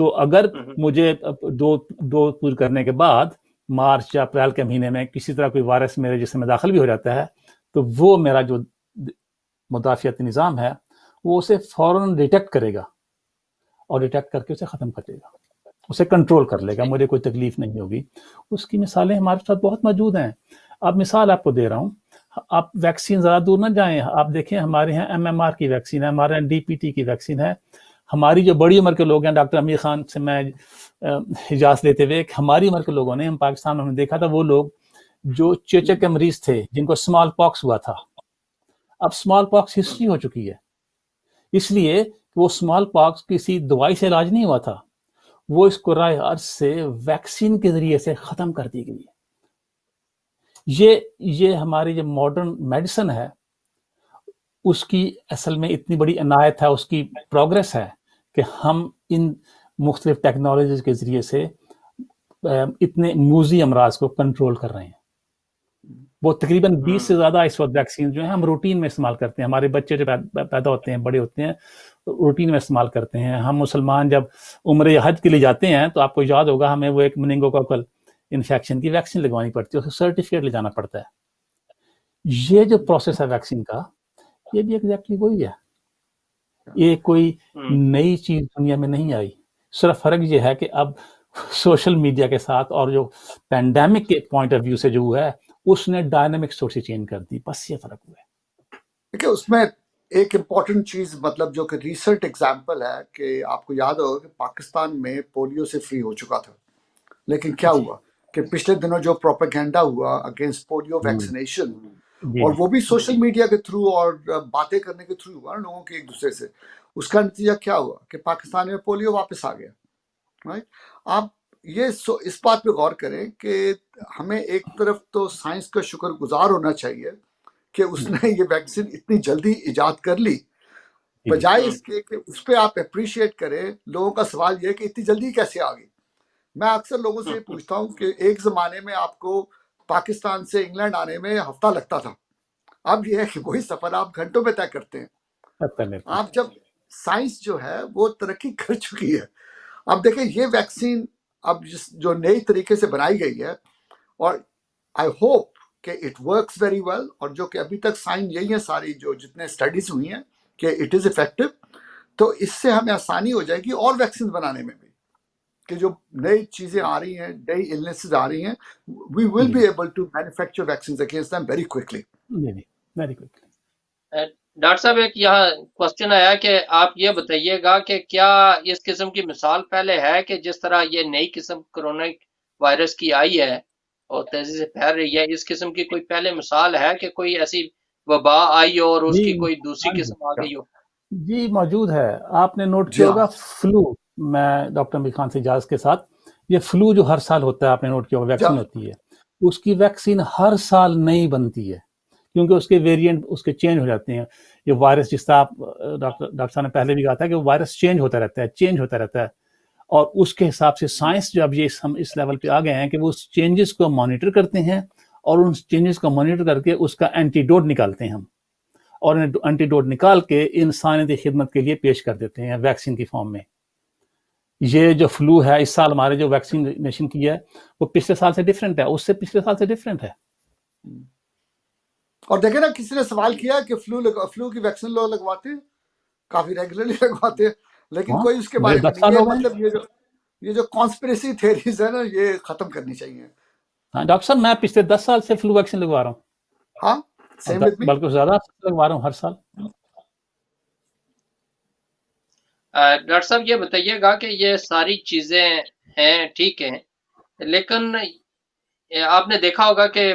[SPEAKER 3] تو اگر
[SPEAKER 1] ہوں،
[SPEAKER 3] مجھے دو پور کرنے کے بعد مارچ یا اپریل کے مہینے میں کسی طرح کوئی وائرس میرے جسم میں داخل بھی ہو جاتا ہے تو وہ میرا جو مدافعتی نظام ہے وہ اسے فوراً ڈیٹیکٹ کرے گا اور ڈیٹیکٹ کر کے اسے ختم کر دے گا، اسے کنٹرول کر لے گا،
[SPEAKER 1] صحیح،
[SPEAKER 3] مجھے کوئی تکلیف نہیں ہوگی۔ اس کی مثالیں ہمارے ساتھ بہت موجود ہیں۔ اب مثال آپ کو دے رہا ہوں، آپ ویکسین زیادہ دور نہ جائیں، آپ دیکھیں ہمارے یہاں MMR کی ویکسین ہے، ہمارے یہاں DPT کی ویکسین ہے۔ ہماری جو بڑی عمر کے لوگ ہیں، ڈاکٹر امیر خان سے میں اجازت لیتے ہوئے، ہماری عمر کے لوگوں نے، ہم پاکستان میں ہم نے دیکھا تھا وہ لوگ جو چیچک کے مریض تھے جن کو اسمال پاکس ہوا تھا، اب اسمال پاکس ہسٹری ہو چکی ہے، اس لیے وہ اسمال پاکس کسی دوائی سے علاج نہیں ہوا تھا، وہ اس قرائے ارض سے ویکسین کے ذریعے سے ختم کر دی گئی ہے۔ یہ ہماری جو ماڈرن میڈیسن ہے اس کی اصل میں اتنی بڑی عنایت ہے، اس کی پروگرس ہے کہ ہم ان مختلف ٹیکنالوجیز کے ذریعے سے اتنے موذی امراض کو کنٹرول کر رہے ہیں۔ وہ تقریباً 20 سے زیادہ اس وقت ویکسین جو ہیں ہم روٹین میں استعمال کرتے ہیں، ہمارے بچے جو پیدا ہوتے ہیں، بڑے ہوتے ہیں، روٹین میں استعمال کرتے ہیں۔ ہم مسلمان جب عمرہ یا حج کے لیے جاتے ہیں تو آپ کو یاد ہوگا ہمیں وہ ایک مننگوکوکل انفیکشن کی ویکسین لگوانی پڑتی ہے، اسے سرٹیفکیٹ لے جانا پڑتا ہے۔ یہ جو پروسیس ہے ویکسین کا، یہ بھی ایگزیکٹلی وہی ہے، یہ کوئی نئی چیز دنیا میں نہیں آئی، صرف فرق یہ ہے کہ اب سوشل میڈیا کے ساتھ اور جو پینڈیمک کے پوائنٹ آف ویو سے جو ہے اس نے ڈائنامک سورسز چینج کر دی، بس یہ فرق ہوا ہے۔
[SPEAKER 2] دیکھیں اس میں ایک امپورٹنٹ چیز مطلب جو کہ ریسنٹ ایگزامپل ہے کہ آپ کو یاد ہوگا کہ پاکستان میں پولیو سے فری ہو چکا تھا، لیکن کیا ہوا کہ پچھلے دنوں جو پروپیگنڈا ہوا اگینسٹ پولیو ویکسینیشن، اور وہ بھی سوشل میڈیا کے تھرو اور باتیں کرنے کے تھرو ہوا لوگوں کے ایک دوسرے سے، اس کا نتیجہ کیا ہوا کہ پاکستان میں پولیو واپس آ گیا۔ آپ یہ اس بات پہ غور کریں کہ ہمیں ایک طرف تو سائنس کا شکر گزار ہونا چاہیے کہ اس نے یہ ویکسین اتنی جلدی ایجاد کر لی، بجائے اس کے کہ اس پہ آپ اپریشیٹ کریں۔ لوگوں کا سوال یہ ہے کہ اتنی جلدی کیسے آ گئی۔ میں اکثر لوگوں سے یہ پوچھتا ہوں کہ ایک زمانے میں آپ کو پاکستان سے انگلینڈ آنے میں ہفتہ لگتا تھا، اب یہ ہے کہ وہی سفر آپ گھنٹوں میں طے کرتے ہیں۔ آپ جب سائنس جو ہے وہ ترقی کر چکی ہے، اب دیکھیں یہ ویکسین اب جو نئی طریقے سے بنائی گئی ہے، اور آئی ہوپ کہ اٹ ورکس ویری ویل، اور جو کہ ابھی تک سائن یہی ہے ساری جو جتنے اسٹڈیز ہوئی ہیں کہ اٹ از افیکٹو، تو اس سے ہمیں آسانی ہو جائے گی اور ویکسین بنانے میں بھی، کہ جو نئی چیزیں آ رہی ہیں، نئی النیسز آ رہی ہیں، we will be able to manufacture vaccines against them very quickly.
[SPEAKER 1] Doctor صاحب ایک یہاں کوشچن آیا کہ آپ یہ بتائیے گا کہ کیا اس قسم کی مثال پہلے ہے کہ جس طرح یہ نئی قسم کرونا وائرس کی آئی ہے اور تیزی سے پھیل رہی ہے، اس قسم کی کوئی پہلے مثال ہے کہ کوئی ایسی وبا آئی ہو اور اس کی کوئی دوسری قسم آ گئی ہو؟
[SPEAKER 3] جی موجود ہے، آپ نے نوٹ کیا ہوگا فلو، میں ڈاکٹر امیر خان سے اجازت کے ساتھ، یہ فلو جو ہر سال ہوتا ہے آپ نے نوٹ کیا ہوگا، ویکسین ہوتی ہے، اس کی ویکسین ہر سال نئی بنتی ہے کیونکہ اس کے ویریئنٹ اس کے چینج ہو جاتے ہیں۔ یہ وائرس جس طرح آپ ڈاکٹر صاحب نے پہلے بھی کہا تھا کہ وائرس چینج ہوتا رہتا ہے اور اس کے حساب سے سائنس جو اب یہ ہم اس لیول پہ آ گئے ہیں کہ وہ اس چینجز کو مانیٹر کرتے ہیں اور ان چینجز کو مانیٹر کر کے اس کا اینٹی ڈوٹ نکالتے ہیں ہم، اور اینٹی ڈوٹ نکال کے انسانیتی خدمت کے لیے پیش کر دیتے ہیں ویکسین کی فارم میں۔ یہ جو فلو ہے اس سال ہمارے جو ویکسینیشن کی ہے وہ پچھلے سال سے ڈیفرنٹ ہے، اس سے پچھلے سال سے ڈیفرنٹ ہے۔
[SPEAKER 2] اور دیکھیں نا کسی نے سوال کیا کہ فلو کی ویکسین لوگ لگواتے ہیں، کافی ریگولرلی لگواتے ہیں، لیکن کوئی اس کے بارے میں نہیں ہے۔ مطلب یہ جو کانسپریسی تھیریز ہے نا، یہ ختم کرنی چاہیے۔
[SPEAKER 3] ہاں ڈاکٹر صاحب میں پچھلے 10 سال سے فلو ویکسین لگوا رہا ہوں،
[SPEAKER 2] ہاں
[SPEAKER 3] بلکہ زیادہ لگوا رہا ہوں ہر سال۔
[SPEAKER 1] ڈاکٹر صاحب یہ بتائیے گا کہ یہ ساری چیزیں ہیں ٹھیک ہیں، لیکن آپ نے دیکھا ہوگا کہ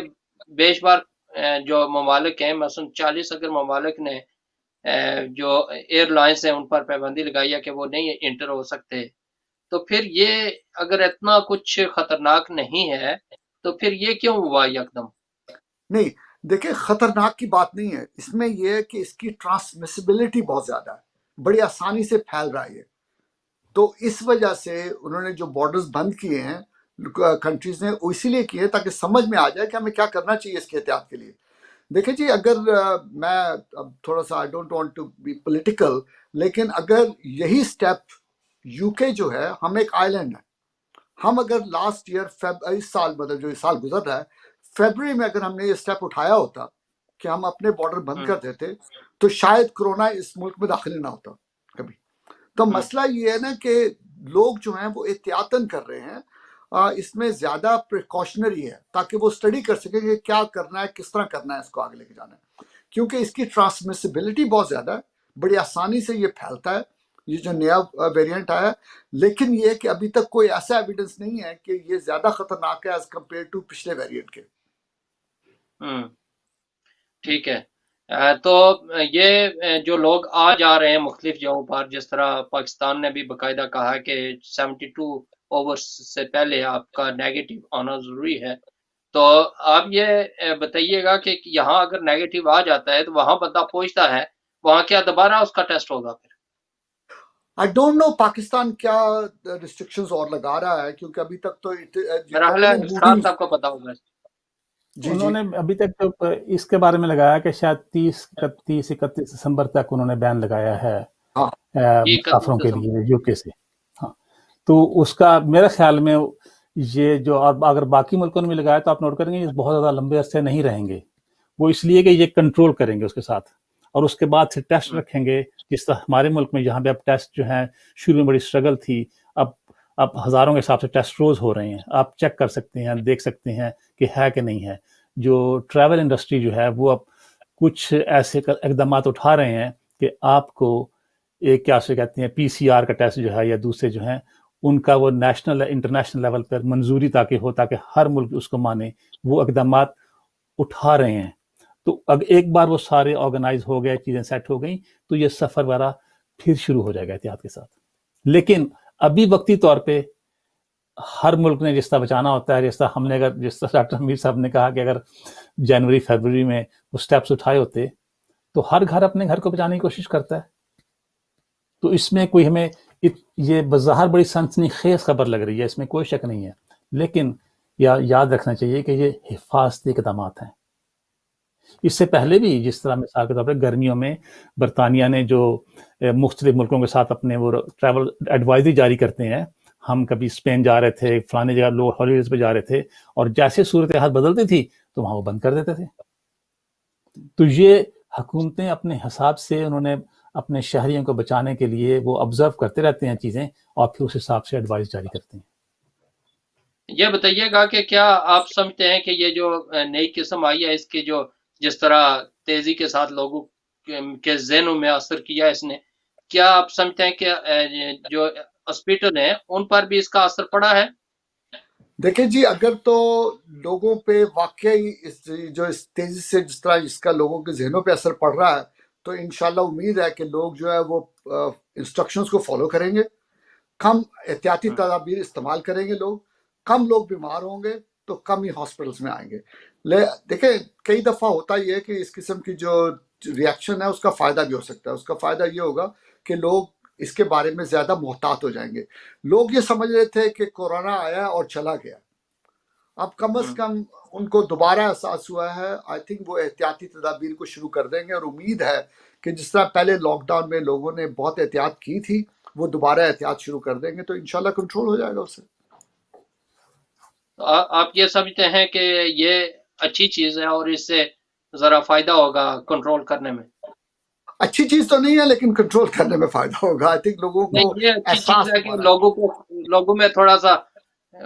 [SPEAKER 1] بیش بار جو ممالک ہیں، مثلا 40 اگر ممالک نے جو ایئر لائنس ہیں ان پر پابندی لگائی ہے کہ وہ نہیں انٹر ہو سکتے، تو پھر یہ اگر اتنا کچھ خطرناک نہیں ہے تو پھر یہ کیوں ہوا یکدم؟
[SPEAKER 2] نہیں دیکھیں خطرناک کی بات نہیں ہے، اس میں یہ ہے کہ اس کی ٹرانسمسیبلٹی بہت زیادہ ہے، بڑی آسانی سے پھیل رہا ہے، تو اس وجہ سے انہوں نے جو بارڈرز بند کیے ہیں کنٹریز نے، وہ اسی لیے کیے تاکہ سمجھ میں آ جائے کہ ہمیں کیا کرنا چاہیے اس کے احتیاط کے لیے۔ دیکھیں جی، اگر میں اب تھوڑا سا I don't want to be political, لیکن اگر یہی سٹیپ یو کے جو ہے ہم ایک آئی لینڈ ہے. ہم اگر لاسٹ ایئر اس سال مطلب جو اس سال گزر رہا ہے فیبرری میں اگر ہم نے یہ اسٹیپ اٹھایا ہوتا کہ ہم اپنے بارڈر بند کر دیتے تو شاید کرونا اس ملک میں داخل نہ ہوتا کبھی. تو مسئلہ یہ ہے نا کہ لوگ جو ہیں وہ احتیاطاً کر رہے ہیں, اس میں زیادہ پریکاشنری ہے تاکہ وہ اسٹڈی کر سکیں کہ کیا کرنا ہے, کس طرح کرنا ہے, اس کو آگے لے کے جانا ہے, کیونکہ اس کی ٹرانسمسیبلٹی بہت زیادہ ہے, بڑی آسانی سے یہ پھیلتا ہے یہ جو نیا ویریئنٹ آیا ہے. لیکن یہ کہ ابھی تک کوئی ایسا ایویڈنس نہیں ہے کہ یہ زیادہ خطرناک ہے ایز کمپیئر ٹو پچھلے ویریئنٹ کے.
[SPEAKER 1] ٹھیک ہے. تو یہ جو لوگ آ جا رہے ہیں مختلف جگہوں پر, جس طرح پاکستان نے بھی باقاعدہ کہا کہ 72 اوورس سے پہلے آپ کا نیگیٹو آنا ضروری ہے, تو آپ یہ بتائیے گا کہ یہاں اگر نیگیٹو آ جاتا ہے تو وہاں بندہ پہنچتا ہے, وہاں کیا دوبارہ اس کا ٹیسٹ ہوگا پھر؟
[SPEAKER 2] آئی ڈونٹ نو پاکستان کیا ریسٹرکشنز اور لگا رہا ہے, کیونکہ ابھی تک تو
[SPEAKER 1] میرا خیال ہے عمران صاحب کو پتا ہوگا.
[SPEAKER 3] انہوں نے ابھی تک تو اس کے بارے میں لگایا کہ شاید 31 دسمبر تک انہوں نے بین لگایا ہے مسافروں کے لیے یو کے سے. ہاں, تو اس کا میرے خیال میں یہ جو اگر باقی ملکوں نے بھی لگایا تو آپ نوٹ کریں گے یہ بہت زیادہ لمبے عرصے نہیں رہیں گے. وہ اس لیے کہ یہ کنٹرول کریں گے اس کے ساتھ, اور اس کے بعد سے ٹیسٹ رکھیں گے. جس طرح ہمارے ملک میں جہاں پہ اب ٹیسٹ جو ہیں شروع میں بڑی اسٹرگل تھی, اب ہزاروں کے حساب سے ٹیسٹ روز ہو رہے ہیں. آپ چیک کر سکتے ہیں, دیکھ سکتے ہیں کہ ہے کہ نہیں ہے. جو ٹریول انڈسٹری جو ہے وہ اب کچھ ایسے اقدامات اٹھا رہے ہیں کہ آپ کو ایک کیا سے کہتے ہیں PCR کا ٹیسٹ جو ہے یا دوسرے جو ہیں ان کا وہ نیشنل انٹرنیشنل لیول پر منظوری تاکہ ہو, تاکہ ہر ملک اس کو مانے. وہ اقدامات اٹھا رہے ہیں. تو اگر ایک بار وہ سارے آرگنائز ہو گئے, چیزیں سیٹ ہو گئیں, تو یہ سفر وغیرہ پھر شروع ہو جائے گا احتیاط کے ساتھ. لیکن ابھی وقتی طور پہ ہر ملک نے جس طرح بچانا ہوتا ہے, جس طرح ڈاکٹر امیر صاحب نے کہا کہ اگر جنوری فروری میں وہ سٹیپس اٹھائے ہوتے تو ہر گھر اپنے گھر کو بچانے کی کوشش کرتا ہے. تو اس میں کوئی ہمیں یہ بظاہر بڑی سنسنی خیز خبر لگ رہی ہے, اس میں کوئی شک نہیں ہے, لیکن یاد رکھنا چاہیے کہ یہ حفاظتی اقدامات ہیں. اس سے پہلے بھی جس طرح مثال کے طور پر گرمیوں میں برطانیہ نے جو مختلف ملکوں کے ساتھ اپنے وہ ٹریول ایڈوائزری جاری کرتے ہیں, ہم کبھی اسپین جا رہے تھے, فلانے جگہ لوگ ہالیڈیز پہ جا رہے تھے, اور جیسے صورتحال بدلتی تھی تو وہاں وہ بند کر دیتے تھے. تو یہ حکومتیں اپنے حساب سے انہوں نے اپنے شہریوں کو بچانے کے لیے وہ آبزرو کرتے رہتے ہیں چیزیں, اور پھر اس حساب سے ایڈوائز جاری کرتے ہیں.
[SPEAKER 1] یہ بتائیے گا کہ کیا آپ سمجھتے ہیں کہ یہ جو نئی قسم آئی ہے اس کی جو جس طرح تیزی کے ساتھ لوگوں کے ذہنوں میں اثر کیا اس نے, کیا آپ سمجھتے ہیں کہ جو ہاسپٹل ہیں ان پر بھی اس کا اثر پڑا ہے؟
[SPEAKER 2] دیکھیں جی, اگر تو لوگوں پہ واقعی اس تیزی سے جس طرح اس کا لوگوں کے ذہنوں پہ اثر پڑ رہا ہے تو انشاءاللہ امید ہے کہ لوگ جو ہے وہ انسٹرکشنز کو فالو کریں گے, کم احتیاطی تدابیر استعمال کریں گے, کم لوگ بیمار ہوں گے تو کم ہی ہاسپٹلس میں آئیں گے. دیکھیں کئی دفعہ ہوتا یہ ہے کہ اس قسم کی جو ریاکشن ہے اس کا فائدہ بھی ہو سکتا ہے. اس کا فائدہ یہ ہوگا کہ لوگ اس کے بارے میں زیادہ محتاط ہو جائیں گے. لوگ یہ سمجھ رہے تھے کہ کورونا آیا اور چلا گیا, اب کم از کم ان کو دوبارہ احساس ہوا ہے. آئی تھنک وہ احتیاطی تدابیر کو شروع کر دیں گے, اور امید ہے کہ جس طرح پہلے لاک ڈاؤن میں لوگوں نے بہت احتیاط کی تھی وہ دوبارہ احتیاط شروع کر دیں گے, تو انشاءاللہ کنٹرول ہو جائے گا اس سے.
[SPEAKER 1] آپ یہ سمجھتے ہیں کہ یہ اچھی چیز ہے اور اس سے ذرا فائدہ ہوگا کنٹرول کرنے میں؟
[SPEAKER 2] اچھی چیز تو نہیں ہے لیکن کنٹرول کرنے میں فائدہ ہوگا. آئی تھنک لوگوں کو
[SPEAKER 1] یہ اچھی چیز ہے کہ لوگوں میں تھوڑا سا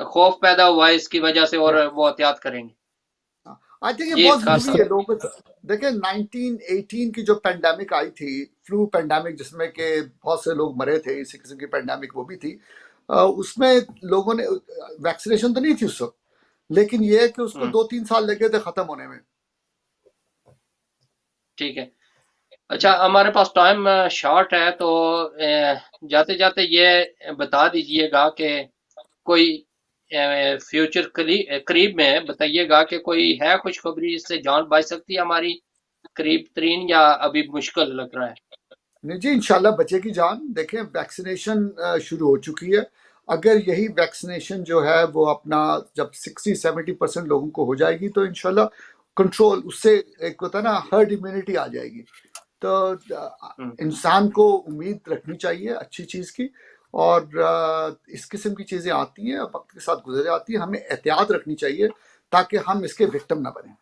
[SPEAKER 1] خوف پیدا ہوا ہے اس کی وجہ سے, اور وہ احتیاط کریں گے.
[SPEAKER 2] آئی تھنک یہ بہت ضروری ہے لوگوں کو. دیکھیں 1918 کی جو پینڈیمک آئی تھی, فلو پینڈیمک, جس میں کہ بہت سے لوگ مرے تھے, اسی قسم کی پینڈیمک وہ بھی تھی. اس میں لوگوں نے ویکسینیشن تو نہیں تھی اس وقت, لیکن یہ ہے کہ اس کو 2-3 سال لگے تھے ختم ہونے میں.
[SPEAKER 1] ٹھیک ہے. اچھا, ہمارے پاس ٹائم شارٹ ہے, تو جاتے جاتے یہ بتا دیجئے گا کہ کوئی فیوچر قریب میں بتائیے گا کہ کوئی ہے خوشخبری جس سے جان بچ سکتی ہے ہماری قریب ترین, یا ابھی مشکل لگ رہا ہے؟
[SPEAKER 2] نہیں جی, انشاءاللہ بچے کی جان. دیکھیں ویکسینیشن شروع ہو چکی ہے. اگر یہی ویکسینیشن جو ہے وہ اپنا جب 60-70% لوگوں کو ہو جائے گی تو انشاءاللہ کنٹرول, اس سے ایک ہوتا ہے نا ہرڈ امیونٹی آ جائے گی. تو انسان کو امید رکھنی چاہیے اچھی چیز کی, اور اس قسم کی چیزیں آتی ہیں، وقت کے ساتھ گزر جاتی ہیں، ہمیں احتیاط رکھنی چاہیے تاکہ ہم اس کے وکٹم نہ بنیں۔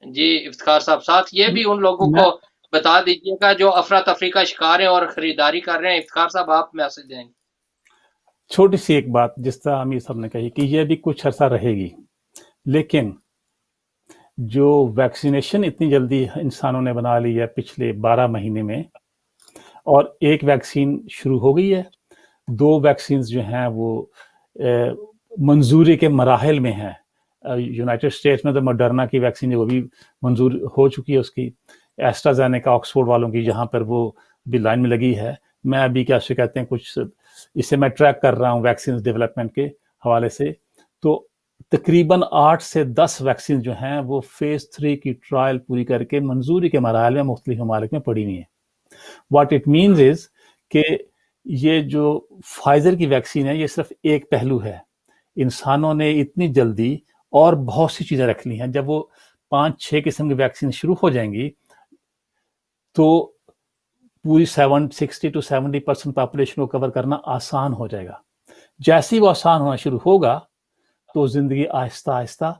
[SPEAKER 1] جی افتخار صاحب، ساتھ یہ بھی ان لوگوں
[SPEAKER 3] میں
[SPEAKER 1] کو بتا دیجیے گا جو افراتفری کا شکار ہیں اور خریداری کر رہے ہیں، افتخار صاحب آپ میسج دیں گے۔
[SPEAKER 3] چھوٹی سی ایک بات جس طرح امیر صاحب نے کہی کہ یہ بھی کچھ عرصہ رہے گی، لیکن جو ویکسینیشن اتنی جلدی انسانوں نے بنا لی ہے پچھلے 12 مہینے میں، اور ایک ویکسین شروع ہو گئی ہے، 2 ویکسینز جو ہیں وہ منظوری کے مراحل میں ہیں۔ یونائٹڈ اسٹیٹس میں تو مڈرنا کی ویکسین ہے وہ بھی منظور ہو چکی ہے، اس کی ایسٹرازینیکا آکسفورڈ والوں کی جہاں پر وہ بھی لائن میں لگی ہے۔ میں ابھی کیا سے کہتے ہیں کچھ اسے میں ٹریک کر رہا ہوں ویکسین ڈیولپمنٹ کے حوالے سے، تو تقریباً 8 سے 10 ویکسین جو ہیں وہ فیز 3 کی ٹرائل پوری کر کے منظوری کے مراحل میں مختلف ممالک میں پڑی ہوئی ہیں۔ واٹ اٹ مینز از کہ یہ جو فائزر کی ویکسین ہے یہ صرف ایک پہلو ہے، انسانوں نے اتنی جلدی اور بہت سی چیزیں رکھ لی ہیں، جب وہ 5-6 قسم کی ویکسین شروع ہو جائیں گی تو پوری 60 to 70% پاپولیشن کو کور کرنا آسان ہو جائے گا۔ جیسے ہی وہ آسان ہونا شروع ہوگا تو زندگی آہستہ آہستہ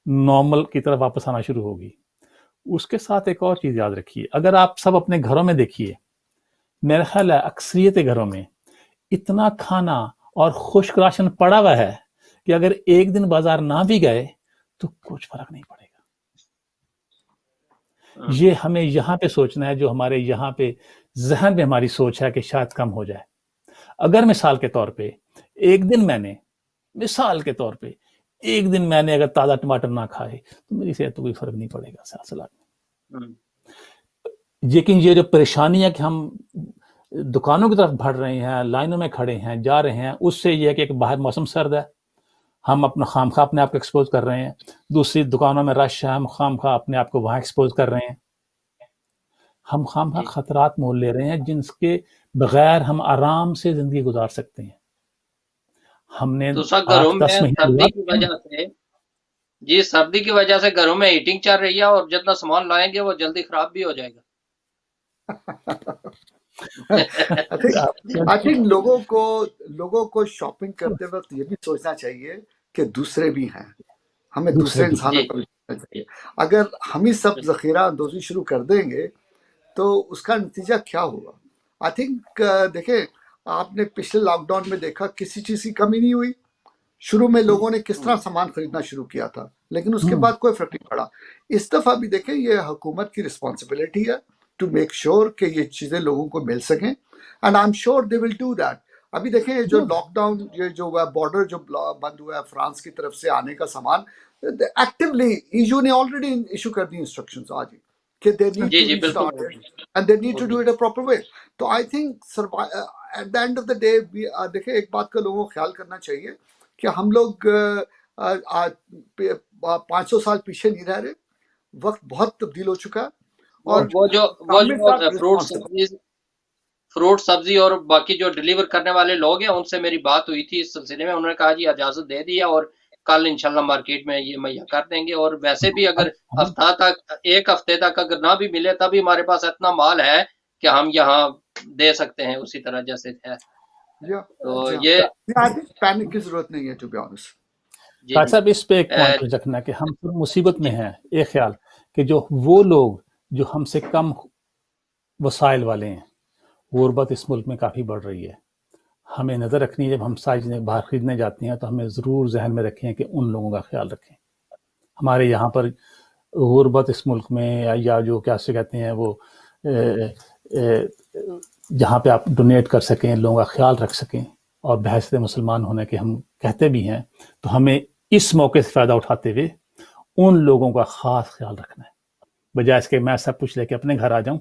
[SPEAKER 3] نارمل کی طرف واپس آنا شروع ہوگی۔ اس کے ساتھ ایک اور چیز یاد رکھیے، اگر آپ سب اپنے گھروں میں دیکھیے، میرا خیال ہے اکثریت گھروں میں اتنا کھانا اور خشک راشن پڑا ہوا ہے کہ اگر ایک دن بازار نہ بھی گئے تو کچھ فرق نہیں پڑے گا۔ یہ ہمیں یہاں پہ سوچنا ہے، جو ہمارے یہاں پہ ذہن میں ہماری سوچ ہے کہ شاید کم ہو جائے۔ اگر مثال کے طور پہ ایک دن میں نے اگر تازہ ٹماٹر نہ کھائے تو میری صحت تو کوئی فرق نہیں پڑے گا سلسلہ میں۔ لیکن یہ جو پریشانی ہے کہ ہم دکانوں کی طرف بڑھ رہے ہیں، لائنوں میں کھڑے ہیں، جا رہے ہیں، اس سے یہ ہے کہ باہر موسم سرد ہے، ہم اپنا خامخواہ اپنے آپ کو ایکسپوز کر رہے ہیں، دوسری دکانوں میں رش ہے، ہم خامخواہ اپنے آپ کو وہاں ایکسپوز کر رہے ہیں، ہم خامخواہ خطرات مول لے رہے ہیں جن کے بغیر ہم آرام سے زندگی گزار سکتے ہیں۔ ہم نے
[SPEAKER 1] تو سر گھروں
[SPEAKER 3] 8-10
[SPEAKER 1] میں
[SPEAKER 3] مہینے
[SPEAKER 1] سردی کی وجہ سے، جی سردی کی وجہ سے گھروں میں ہیٹنگ چل رہی ہے اور جتنا سامان لائیں گے وہ جلدی خراب بھی ہو جائے گا۔
[SPEAKER 2] I think لوگوں کو شاپنگ کرتے وقت یہ بھی سوچنا چاہیے کہ دوسرے بھی ہیں، ہمیں دوسرے انسانوں کا بھی سوچنا چاہیے۔ اگر ہم ہی سب ذخیرہ اندوزی شروع کر دیں گے تو اس کا نتیجہ کیا ہوگا؟ آئی تھنک دیکھیں آپ نے پچھلے لاک ڈاؤن میں دیکھا کسی چیز کی کمی نہیں ہوئی۔ شروع میں لوگوں نے کس طرح سامان خریدنا شروع کیا تھا، لیکن اس کے بعد کوئی فرق نہیں پڑا۔ اس دفعہ بھی دیکھیں یہ حکومت کی رسپانسبلٹی ہے ٹو میک شور کہ یہ چیزیں لوگوں کو مل سکیں، and I am sure they will do that. ابھی دیکھیں یہ جو لاک ڈاؤن، یہ جو بارڈر جو بند ہوا ہے فرانس کی طرف سے آنے کا سامان، ایکٹیولی ایو نے آلریڈی ایشو کر دی انسٹرکشنز آج ہی کہ they need to restart it and they need to do it a proper way۔ تو I think at the end of the day دیکھیں ایک بات کا لوگوں کو خیال کرنا چاہیے کہ ہم لوگ 500 سال پیچھے نہیں رہ رہے، وقت بہت تبدیل ہو چکا ہے، اور
[SPEAKER 1] وہ جو فروٹ سبزی اور باقی جو ڈیلیور کرنے والے لوگ ہیں ان سے میری بات ہوئی تھی اس سلسلے میں، انہوں نے کہا جی اجازت دے دیا اور کل انشاءاللہ مارکیٹ میں یہ مہیا کر دیں گے، اور ویسے بھی اگر ایک ہفتے تک اگر نہ بھی ملے تبھی ہمارے پاس اتنا مال ہے کہ ہم یہاں دے سکتے ہیں اسی طرح جیسے ہے۔ تو یہ
[SPEAKER 2] پینک کی ضرورت نہیں ہے ٹو بی آنسٹ۔
[SPEAKER 3] ڈاکٹر صاحب اس پہ ایک پوائنٹ رکھنا کہ ہم سب مصیبت میں ہیں، ایک خیال کہ جو وہ لوگ جو ہم سے کم وسائل والے ہیں، غربت اس ملک میں کافی بڑھ رہی ہے۔ ہمیں نظر رکھنی ہے، جب ہم ساری چیزیں باہر خریدنے جاتے ہیں تو ہمیں ضرور ذہن میں رکھیں کہ ان لوگوں کا خیال رکھیں۔ ہمارے یہاں پر غربت اس ملک میں یا جو کیا سے کہتے ہیں وہ جہاں پہ آپ ڈونیٹ کر سکیں، لوگوں کا خیال رکھ سکیں، اور بحیثیت مسلمان ہونے کے ہم کہتے بھی ہیں، تو ہمیں اس موقع سے فائدہ اٹھاتے ہوئے ان لوگوں کا خاص خیال رکھنا ہے، بجائے اس کے میں سب کچھ لے کے اپنے گھر آ جاؤں۔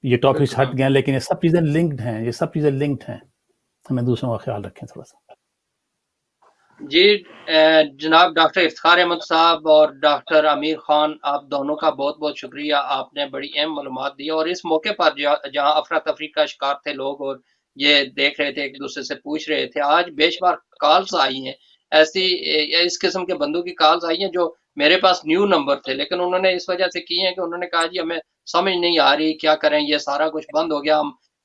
[SPEAKER 3] یہ ٹاپکس ہٹ گئے لیکن یہ سب چیزیں لنکڈ ہیں، ہمیں دوسروں کا خیال رکھیں تھوڑا سا۔
[SPEAKER 1] جی جناب ڈاکٹر افتخار احمد صاحب اور ڈاکٹر امیر خان، آپ دونوں کا بہت بہت شکریہ، آپ نے بڑی اہم معلومات دی، اور اس موقع پر جہاں افراتفری کا شکار تھے لوگ اور یہ دیکھ رہے تھے ایک دوسرے سے پوچھ رہے تھے، آج بے شمار کالز آئی ہیں، ایسی اس قسم کے بندوں کی کالز آئی ہیں جو میرے پاس نیو نمبر تھے، لیکن انہوں نے اس وجہ سے کی ہیں کہ انہوں نے کہا جی ہمیں سمجھ نہیں آ رہی کیا کریں، یہ سارا کچھ بند ہو گیا، ہم